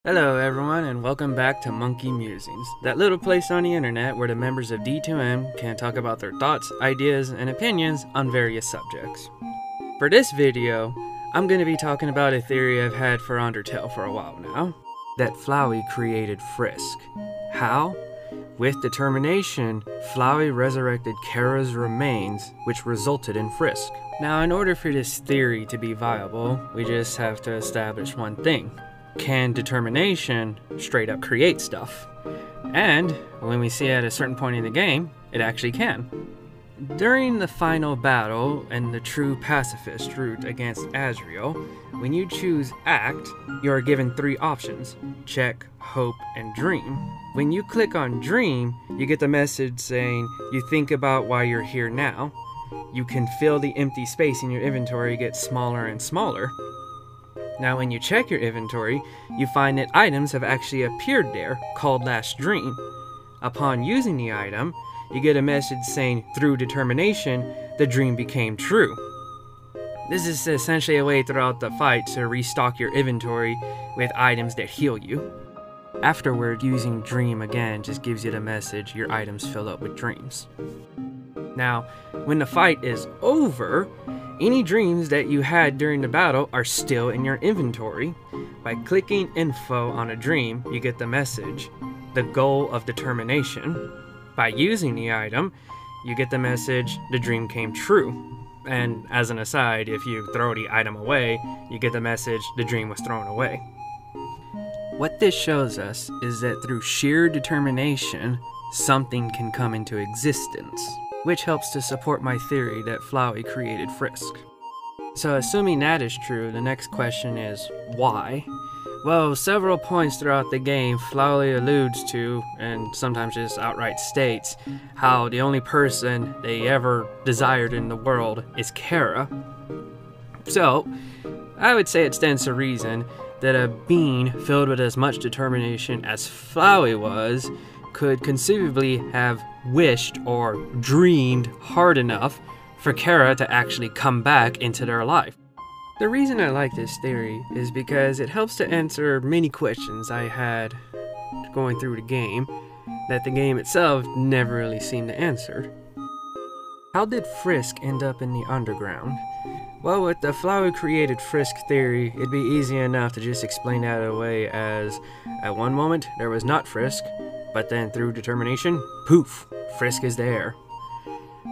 Hello everyone and welcome back to Monkey Musings, that little place on the internet where the members of D2M can talk about their thoughts, ideas, and opinions on various subjects. For this video, I'm going to be talking about a theory I've had for Undertale for a while now, that Flowey created Frisk. How? With determination, Flowey resurrected Chara's remains, which resulted in Frisk. Now, in order for this theory to be viable, we just have to establish one thing. Can determination straight up create stuff? And when we see at a certain point in the game, it actually can. During the final battle and the true pacifist route against Asriel, when you choose Act, you are given three options: check, hope, and dream. When you click on dream, you get the message saying you think about why you're here now. You can feel the empty space in your inventory get smaller and smaller. Now when you check your inventory, you find that items have actually appeared there, called Last Dream. Upon using the item, you get a message saying, through determination, the dream became true. This is essentially a way throughout the fight to restock your inventory with items that heal you. Afterward, using Dream again just gives you the message your items fill up with dreams. Now, when the fight is over, any dreams that you had during the battle are still in your inventory. By clicking info on a dream, you get the message, the goal of determination. By using the item, you get the message, the dream came true. And as an aside, if you throw the item away, you get the message, the dream was thrown away. What this shows us is that through sheer determination, something can come into existence, which helps to support my theory that Flowey created Frisk. So assuming that is true, the next question is, why? Well, several points throughout the game, Flowey alludes to, and sometimes just outright states, how the only person they ever desired in the world is Chara. So, I would say it stands to reason that a being filled with as much determination as Flowey was could conceivably have wished or dreamed hard enough for Chara to actually come back into their life. The reason I like this theory is because it helps to answer many questions I had going through the game that the game itself never really seemed to answer. How did Frisk end up in the underground? Well, with the Flowey created Frisk theory, it'd be easy enough to just explain that away as, at one moment there was not Frisk, but then through determination, poof, Frisk is there.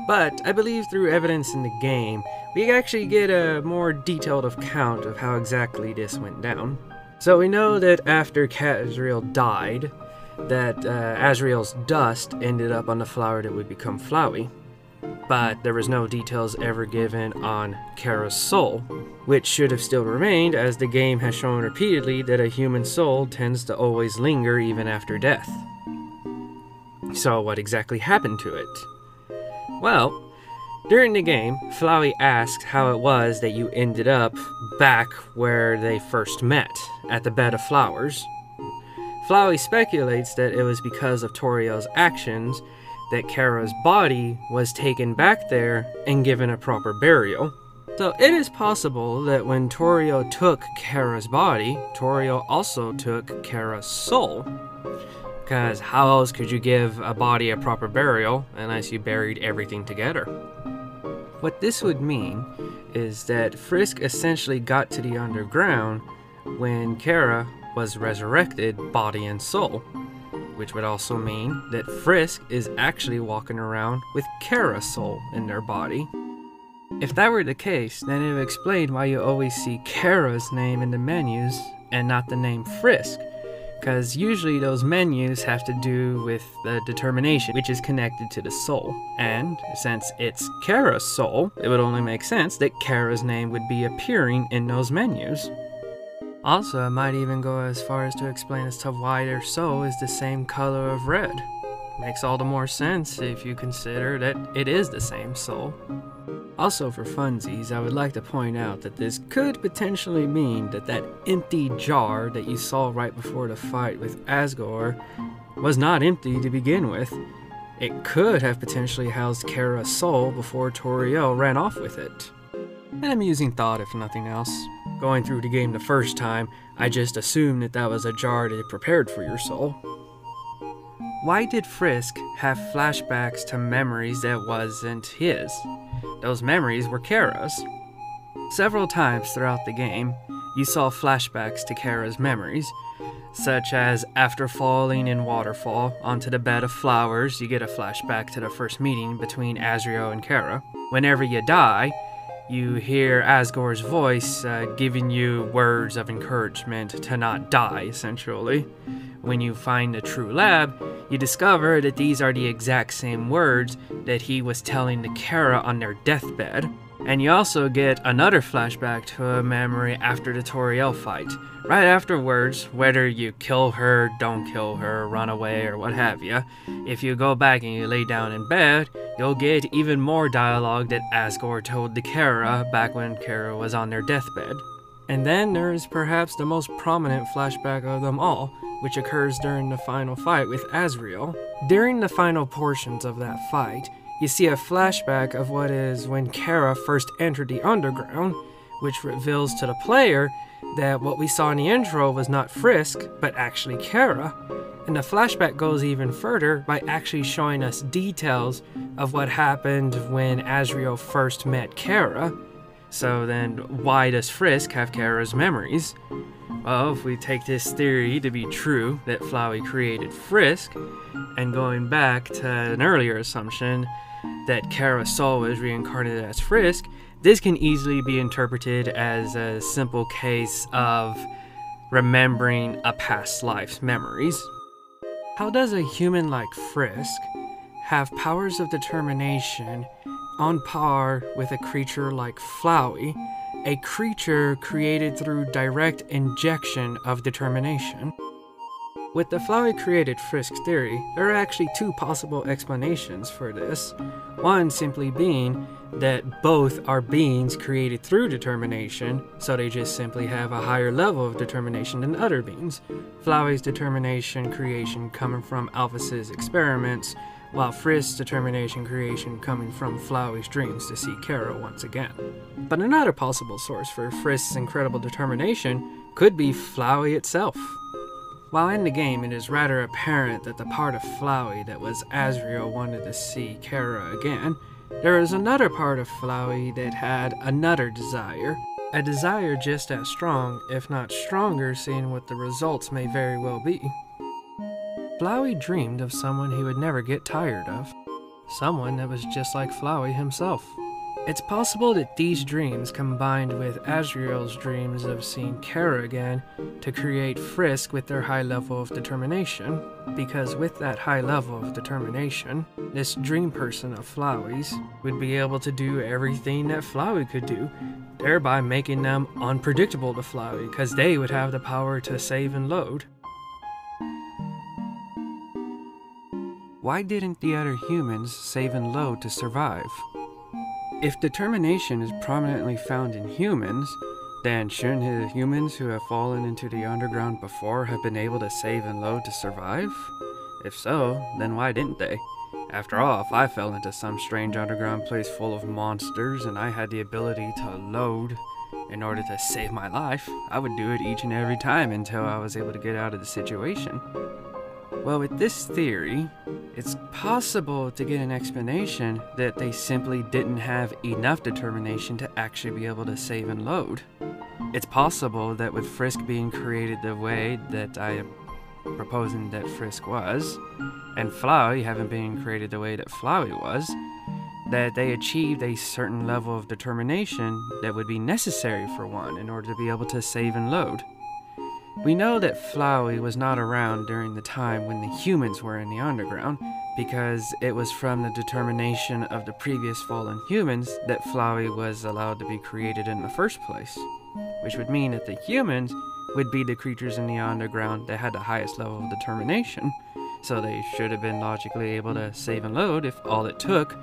But I believe through evidence in the game, we actually get a more detailed account of how exactly this went down. So we know that after Asriel died, that Asriel's dust ended up on the flower that would become Flowey. But there was no details ever given on Chara's soul, which should have still remained, as the game has shown repeatedly that a human soul tends to always linger even after death. So what exactly happened to it? Well, during the game, Flowey asked how it was that you ended up back where they first met, at the bed of flowers. Flowey speculates that it was because of Toriel's actions that Chara's body was taken back there and given a proper burial. So it is possible that when Toriel took Chara's body, Toriel also took Chara's soul. Because how else could you give a body a proper burial unless you buried everything together? What this would mean is that Frisk essentially got to the underground when Chara was resurrected body and soul, which would also mean that Frisk is actually walking around with Chara's soul in their body. If that were the case, then it would explain why you always see Chara's name in the menus and not the name Frisk. Because usually those menus have to do with the determination, which is connected to the soul. And since it's Chara's soul, it would only make sense that Chara's name would be appearing in those menus. Also, I might even go as far as to explain as to why their soul is the same color of red. Makes all the more sense if you consider that it is the same soul. Also, for funsies, I would like to point out that this could potentially mean that that empty jar that you saw right before the fight with Asgore was not empty to begin with. It could have potentially housed Chara's soul before Toriel ran off with it. An amusing thought, if nothing else. Going through the game the first time, I just assumed that was a jar that prepared for your soul. Why did Frisk have flashbacks to memories that wasn't his? Those memories were Chara's. Several times throughout the game, you saw flashbacks to Chara's memories, such as after falling in Waterfall onto the bed of flowers, you get a flashback to the first meeting between Asriel and Chara. Whenever you die, you hear Asgore's voice giving you words of encouragement to not die, essentially. When you find the true lab, you discover that these are the exact same words that he was telling to Chara on their deathbed. And you also get another flashback to a memory after the Toriel fight. Right afterwards, whether you kill her, don't kill her, run away, or what have you, if you go back and you lay down in bed, you'll get even more dialogue that Asgore told to Chara back when Chara was on their deathbed. And then there is perhaps the most prominent flashback of them all, which occurs during the final fight with Asriel. During the final portions of that fight, you see a flashback of what is when Chara first entered the underground, which reveals to the player that what we saw in the intro was not Frisk, but actually Chara. And the flashback goes even further by actually showing us details of what happened when Asriel first met Chara. So then, why does Frisk have Chara's memories? Well, if we take this theory to be true, that Flowey created Frisk, and going back to an earlier assumption that Chara's soul was reincarnated as Frisk, this can easily be interpreted as a simple case of remembering a past life's memories. How does a human like Frisk have powers of determination on par with a creature like Flowey, a creature created through direct injection of determination? With the Flowey created Frisk theory, there are actually two possible explanations for this. One simply being that both are beings created through determination, so they just simply have a higher level of determination than other beings. Flowey's determination creation coming from Alphys's experiments, while Frisk's determination creation coming from Flowey's dreams to see Chara once again. But another possible source for Frisk's incredible determination could be Flowey itself. While in the game, it is rather apparent that the part of Flowey that was Asriel wanted to see Chara again, there is another part of Flowey that had another desire. A desire just as strong, if not stronger, seeing what the results may very well be. Flowey dreamed of someone he would never get tired of. Someone that was just like Flowey himself. It's possible that these dreams combined with Asriel's dreams of seeing Chara again to create Frisk with their high level of determination, because with that high level of determination, this dream person of Flowey's would be able to do everything that Flowey could do, thereby making them unpredictable to Flowey, because they would have the power to save and load. Why didn't the other humans save and load to survive? If determination is prominently found in humans, then shouldn't the humans who have fallen into the underground before have been able to save and load to survive? If so, then why didn't they? After all, if I fell into some strange underground place full of monsters and I had the ability to load in order to save my life, I would do it each and every time until I was able to get out of the situation. Well, with this theory, it's possible to get an explanation that they simply didn't have enough determination to actually be able to save and load. It's possible that with Frisk being created the way that I am proposing that Frisk was, and Flowey having been created the way that Flowey was, that they achieved a certain level of determination that would be necessary for one in order to be able to save and load. We know that Flowey was not around during the time when the humans were in the underground, because it was from the determination of the previous fallen humans that Flowey was allowed to be created in the first place, which would mean that the humans would be the creatures in the underground that had the highest level of determination, so they should have been logically able to save and load if all it took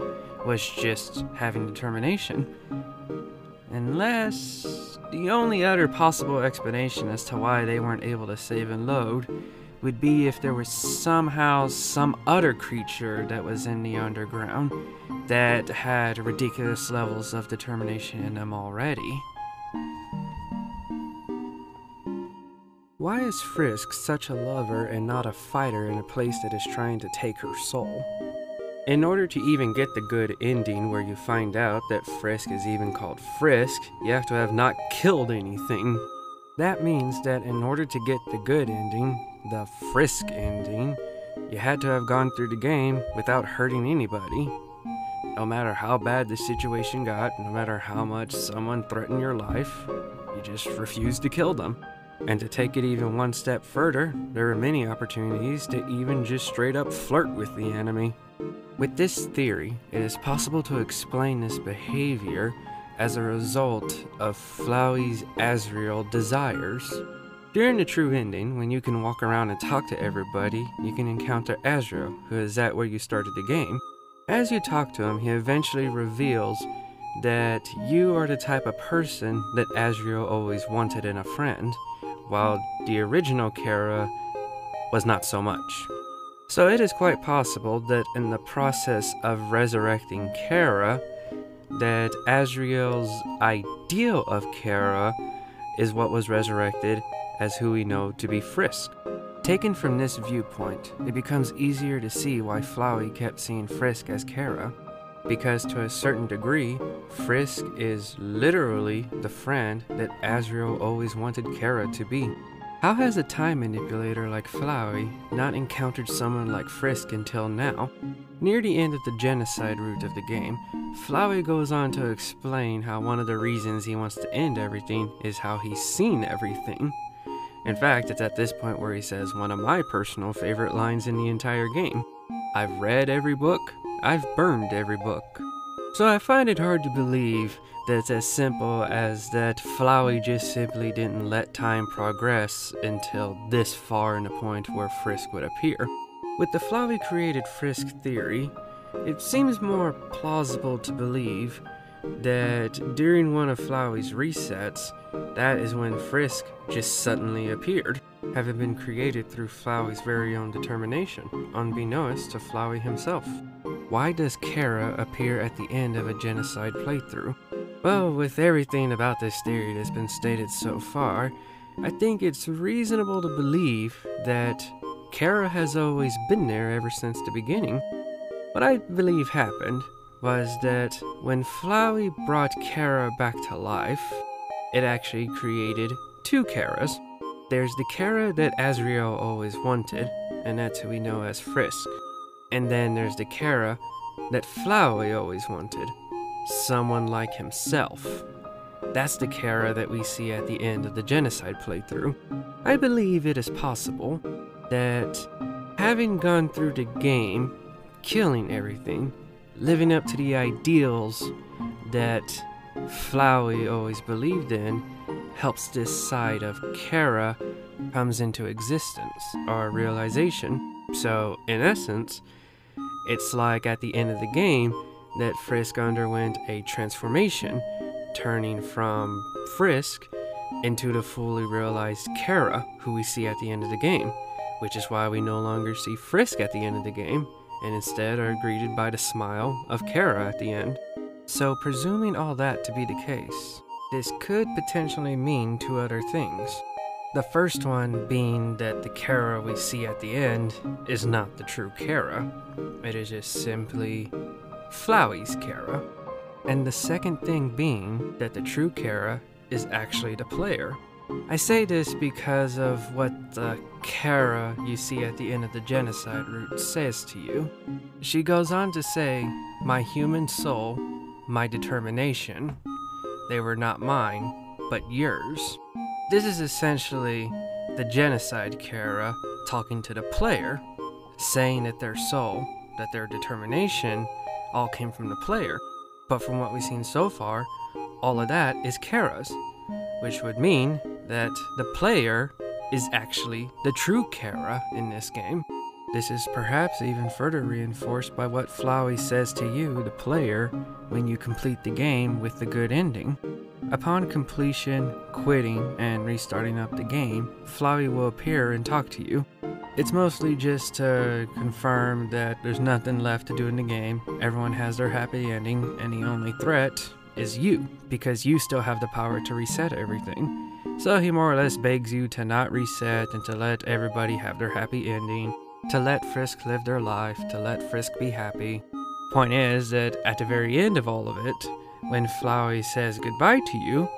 was just having determination. Unless the only other possible explanation as to why they weren't able to save and load would be if there was somehow some other creature that was in the underground that had ridiculous levels of determination in them already. Why is Frisk such a lover and not a fighter in a place that is trying to take her soul? In order to even get the good ending where you find out that Frisk is even called Frisk, you have to have not killed anything. That means that in order to get the good ending, the Frisk ending, you had to have gone through the game without hurting anybody. No matter how bad the situation got, no matter how much someone threatened your life, you just refused to kill them. And to take it even one step further, there are many opportunities to even just straight up flirt with the enemy. With this theory, it is possible to explain this behavior as a result of Flowey's Asriel desires. During the true ending, when you can walk around and talk to everybody, you can encounter Asriel, who is at where you started the game. As you talk to him, he eventually reveals that you are the type of person that Asriel always wanted in a friend, while the original Chara was not so much. So it is quite possible that in the process of resurrecting Chara, that Asriel's ideal of Chara is what was resurrected as who we know to be Frisk. Taken from this viewpoint, it becomes easier to see why Flowey kept seeing Frisk as Chara, because to a certain degree, Frisk is literally the friend that Asriel always wanted Chara to be. How has a time manipulator like Flowey not encountered someone like Frisk until now? Near the end of the genocide route of the game, Flowey goes on to explain how one of the reasons he wants to end everything is how he's seen everything. In fact, it's at this point where he says one of my personal favorite lines in the entire game. I've read every book, I've burned every book. So I find it hard to believe that it's as simple as that Flowey just simply didn't let time progress until this far in the point where Frisk would appear. With the Flowey created Frisk theory, it seems more plausible to believe that during one of Flowey's resets, that is when Frisk just suddenly appeared, having been created through Flowey's very own determination, unbeknownst to Flowey himself. Why does Chara appear at the end of a genocide playthrough? Well, with everything about this theory that's been stated so far, I think it's reasonable to believe that Chara has always been there ever since the beginning. What I believe happened was that when Flowey brought Chara back to life, it actually created two Charas. There's the Chara that Asriel always wanted, and that's who we know as Frisk. And then there's the Chara that Flowey always wanted, someone like himself. That's the Chara that we see at the end of the genocide playthrough. I believe it is possible that having gone through the game, killing everything, living up to the ideals that Flowey always believed in, helps this side of Chara comes into existence, or realization. So, in essence, it's like at the end of the game that Frisk underwent a transformation, turning from Frisk into the fully realized Chara, who we see at the end of the game, which is why we no longer see Frisk at the end of the game, and instead are greeted by the smile of Chara at the end. So presuming all that to be the case, this could potentially mean two other things. The first one being that the Chara we see at the end is not the true Chara. It is just simply Flowey's Chara. And the second thing being that the true Chara is actually the player. I say this because of what the Chara you see at the end of the genocide route says to you. She goes on to say, "My human soul, my determination, they were not mine, but yours." This is essentially the genocide Chara talking to the player, saying that their soul, that their determination, all came from the player. But from what we've seen so far, all of that is Chara's, which would mean that the player is actually the true Chara in this game. This is perhaps even further reinforced by what Flowey says to you, the player, when you complete the game with the good ending. Upon completion, quitting, and restarting up the game, Flowey will appear and talk to you. It's mostly just to confirm that there's nothing left to do in the game, everyone has their happy ending, and the only threat is you, because you still have the power to reset everything. So he more or less begs you to not reset and to let everybody have their happy ending, to let Frisk live their life, to let Frisk be happy. Point is that at the very end of all of it, when Flowey says goodbye to you,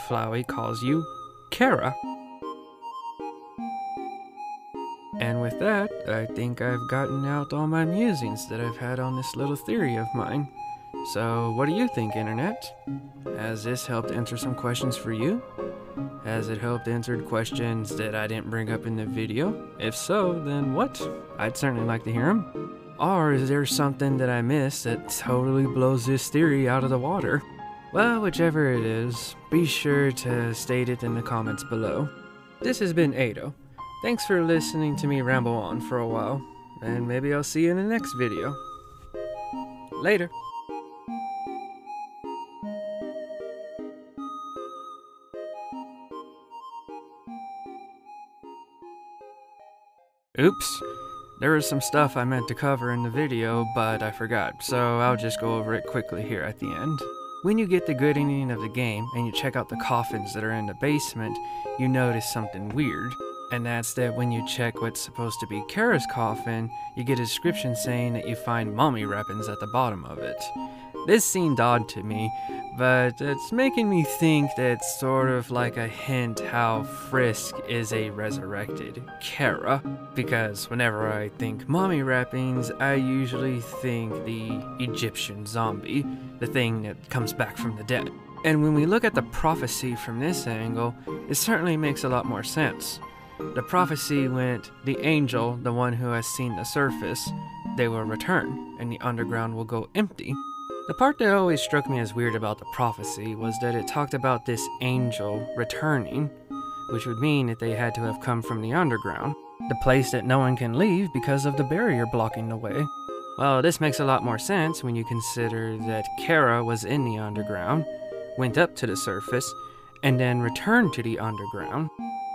Flowey calls you Chara. And with that, I think I've gotten out all my musings that I've had on this little theory of mine. So what do you think, Internet? Has this helped answer some questions for you? Has it helped answer questions that I didn't bring up in the video? If so, then what? I'd certainly like to hear them. Or is there something that I missed that totally blows this theory out of the water? Well, whichever it is, be sure to state it in the comments below. This has been Atou. Thanks for listening to me ramble on for a while, and maybe I'll see you in the next video. Later. Oops. There was some stuff I meant to cover in the video, but I forgot, so I'll just go over it quickly here at the end. When you get the good ending of the game, and you check out the coffins that are in the basement, you notice something weird. And that's that when you check what's supposed to be Chara's coffin, you get a description saying that you find mummy wrappings at the bottom of it. This seemed odd to me, but it's making me think that it's sort of like a hint how Frisk is a resurrected Chara, because whenever I think mummy wrappings, I usually think the Egyptian zombie, the thing that comes back from the dead. And when we look at the prophecy from this angle, it certainly makes a lot more sense. The prophecy went, the angel, the one who has seen the surface, they will return, and the underground will go empty. The part that always struck me as weird about the prophecy was that it talked about this angel returning, which would mean that they had to have come from the underground, the place that no one can leave because of the barrier blocking the way. Well, this makes a lot more sense when you consider that Chara was in the underground, went up to the surface, and then returned to the underground.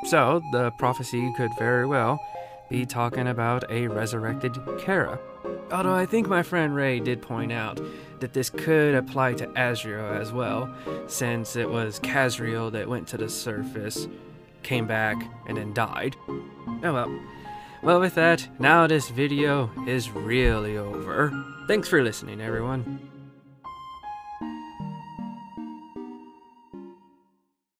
So, the prophecy could very well be talking about a resurrected Chara. Although I think my friend Ray did point out that this could apply to Azrael as well, since it was Kazriel that went to the surface, came back, and then died. Oh well. Well, with that, now this video is really over. Thanks for listening, everyone.